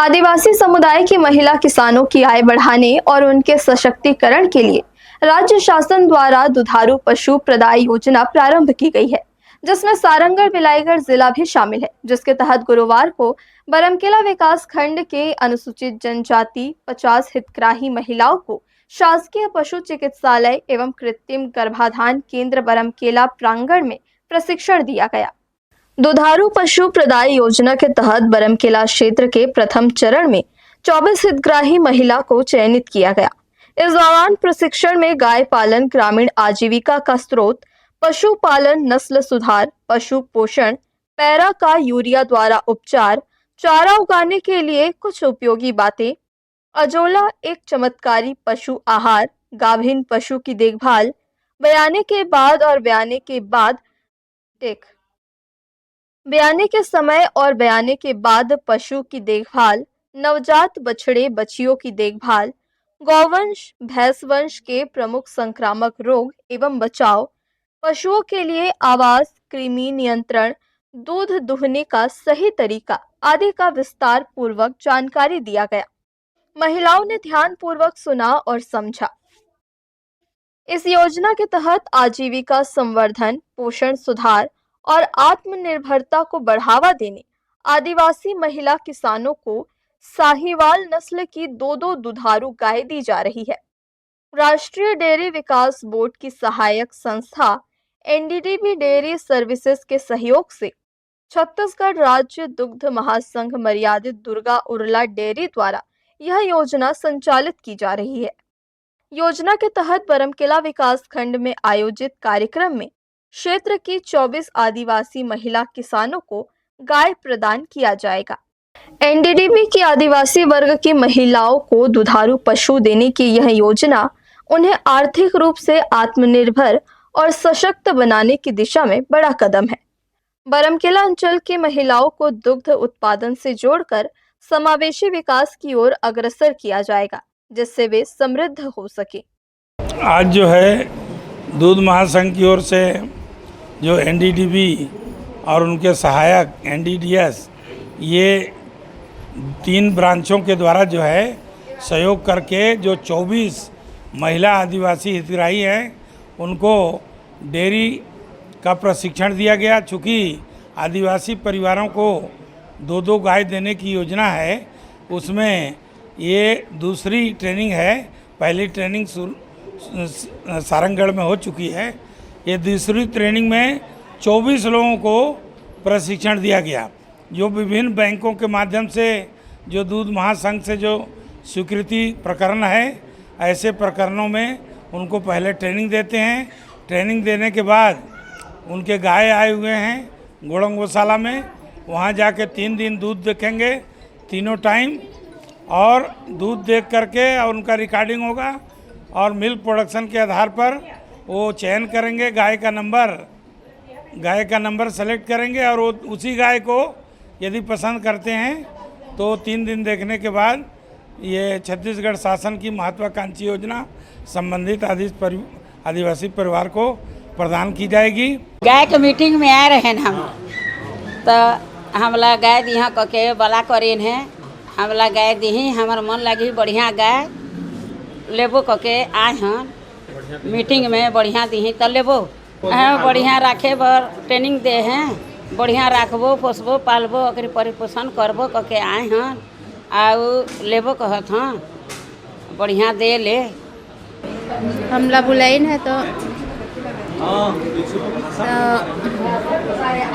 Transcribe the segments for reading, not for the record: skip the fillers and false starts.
आदिवासी समुदाय की महिला किसानों की आय बढ़ाने और उनके सशक्तिकरण के लिए राज्य शासन द्वारा दुधारू पशु प्रदाय योजना प्रारंभ की गई है, जिसमें सारंगढ़ बिलाईगढ़ जिला भी शामिल है। जिसके तहत गुरुवार को बरमकेला विकास खंड के अनुसूचित जनजाति 50 हितग्राही महिलाओं को शासकीय पशु चिकित्सालय एवं कृत्रिम गर्भाधान केंद्र बरमकेला प्रांगण में प्रशिक्षण दिया गया। दुधारू पशु प्रदाय योजना के तहत बरमकेला क्षेत्र के प्रथम चरण में 24 हितग्राही महिला को चयनित किया गया। इस दौरान प्रशिक्षण में गाय पालन ग्रामीण आजीविका का स्रोत, पशुपालन नस्ल सुधार, पशु पोषण, पैरा का यूरिया द्वारा उपचार, चारा उगाने के लिए कुछ उपयोगी बातें, अजोला एक चमत्कारी पशु आहार, गाभिन पशु की देखभाल, बयाने के बाद और बयाने के बाद टेक बयाने के समय और बयाने के बाद पशु की देखभाल, नवजात बछड़े बछियों की देखभाल, गौवंश भैंस वंश के प्रमुख संक्रामक रोग एवं बचाव, पशुओं के लिए आवास, कृमि नियंत्रण, दूध दुहने का सही तरीका आदि का विस्तार पूर्वक जानकारी दिया गया। महिलाओं ने ध्यान पूर्वक सुना और समझा। इस योजना के तहत आजीविका संवर्धन, पोषण सुधार और आत्मनिर्भरता को बढ़ावा देने आदिवासी महिला किसानों को साहीवाल नस्ल की दो दुधारू गाय दी जा रही है। राष्ट्रीय डेयरी विकास बोर्ड की सहायक संस्था एनडीडीबी डेयरी सर्विसेज के सहयोग से छत्तीसगढ़ राज्य दुग्ध महासंघ मर्यादित दुर्गा उर्ला डेयरी द्वारा यह योजना संचालित की जा रही है। योजना के तहत बरमकेला विकास खंड में आयोजित कार्यक्रम में क्षेत्र की 24 आदिवासी महिला किसानों को गाय प्रदान किया जाएगा। एनडीडीबी की आदिवासी वर्ग की महिलाओं को दुधारू पशु देने की यह योजना उन्हें आर्थिक रूप से आत्मनिर्भर और सशक्त बनाने की दिशा में बड़ा कदम है। बरमकेला अंचल की महिलाओं को दुग्ध उत्पादन से जोड़कर समावेशी विकास की ओर अग्रसर किया जाएगा, जिससे वे समृद्ध हो सके। आज जो है दूध महासंघ की ओर से जो एनडीडीबी और उनके सहायक एनडीडीएस, ये 3 ब्रांचों के द्वारा जो है सहयोग करके जो 24 महिला आदिवासी हितग्राही हैं उनको डेयरी का प्रशिक्षण दिया गया। चूँकि आदिवासी परिवारों को 2 गाय देने की योजना है, उसमें ये दूसरी ट्रेनिंग है। पहली ट्रेनिंग सारंगढ़ में हो चुकी है। ये दूसरी ट्रेनिंग में 24 लोगों को प्रशिक्षण दिया गया, जो विभिन्न बैंकों के माध्यम से जो दूध महासंघ से जो स्वीकृति प्रकरण है, ऐसे प्रकरणों में उनको पहले ट्रेनिंग देते हैं। ट्रेनिंग देने के बाद उनके गाय आए हुए हैं गोड़ंग गौशाला में, वहाँ जाके 3 दिन दूध देखेंगे तीनों टाइम, और दूध देख करके और उनका रिकॉर्डिंग होगा और मिल्क प्रोडक्शन के आधार पर वो चयन करेंगे। गाय का नंबर सेलेक्ट करेंगे और वो उसी गाय को यदि पसंद करते हैं तो 3 दिन देखने के बाद ये छत्तीसगढ़ शासन की महत्वाकांक्षी योजना संबंधित आदिवासी परिवार को प्रदान की जाएगी। गाय के मीटिंग में आए रहे हम, तो हमला गाय दिहा कके बला करेन है। हमला गाय दी, हमार मन लगी बढ़िया गाय लेबो कके आए हन मीटिंग में, बढ़िया दी तो लेबो। बढ़िया रखे बर ट्रेनिंग दे हैं, बढ़िया रखबो, पोसबो, पालबो, ओकरी परिपोषण करबो कके आए हन आउ लेबो कहत हन, बढ़िया दे ले। हमला बुलाइन है तो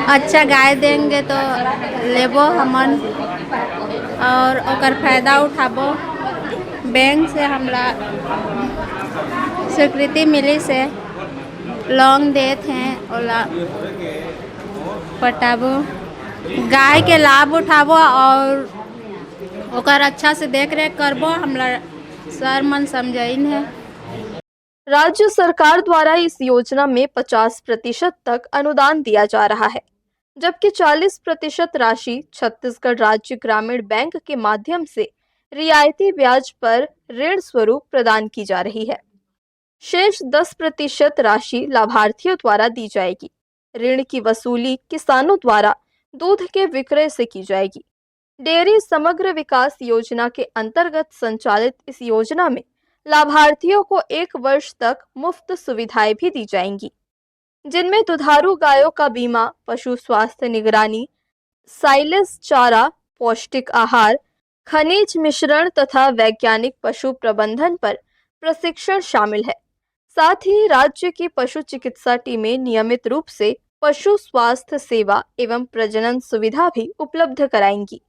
अच्छा गाय देंगे तो लेबो हमन और ओकर फायदा उठाबो। बैंक से हमला स्वीकृति मिली से लोन देते हैं, ओला पटाबो, गाय के लाभ उठाबो और ओकर अच्छा से देख रेख करबो। हमला सर मन समझाइन है। राज्य सरकार द्वारा इस योजना में 50% तक अनुदान दिया जा रहा है, जबकि 40% राशि छत्तीसगढ़ राज्य ग्रामीण बैंक के माध्यम से रियायती ब्याज पर ऋण स्वरूप प्रदान की जा रही है। शेष 10% राशि लाभार्थियों द्वारा दी जाएगी। ऋण की वसूली किसानों द्वारा दूध के विक्रय से की जाएगी। डेयरी समग्र विकास योजना के अंतर्गत संचालित इस योजना में लाभार्थियों को 1 वर्ष तक मुफ्त सुविधाएं भी दी जाएंगी, जिनमें दुधारू गायों का बीमा, पशु स्वास्थ्य निगरानी, साइलेज चारा, पौष्टिक आहार, खनिज मिश्रण तथा वैज्ञानिक पशु प्रबंधन पर प्रशिक्षण शामिल है। साथ ही राज्य की पशु चिकित्सा टीमें नियमित रूप से पशु स्वास्थ्य सेवा एवं प्रजनन सुविधा भी उपलब्ध कराएंगी।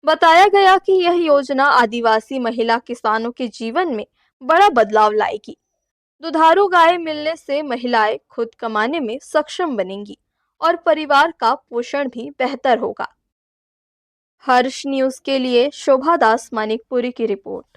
बताया गया कि यह योजना आदिवासी महिला किसानों के जीवन में बड़ा बदलाव लाएगी। दुधारू गाय मिलने से महिलाएं खुद कमाने में सक्षम बनेंगी और परिवार का पोषण भी बेहतर होगा। हर्ष न्यूज़ के लिए शोभा दास मानिकपुरी की रिपोर्ट।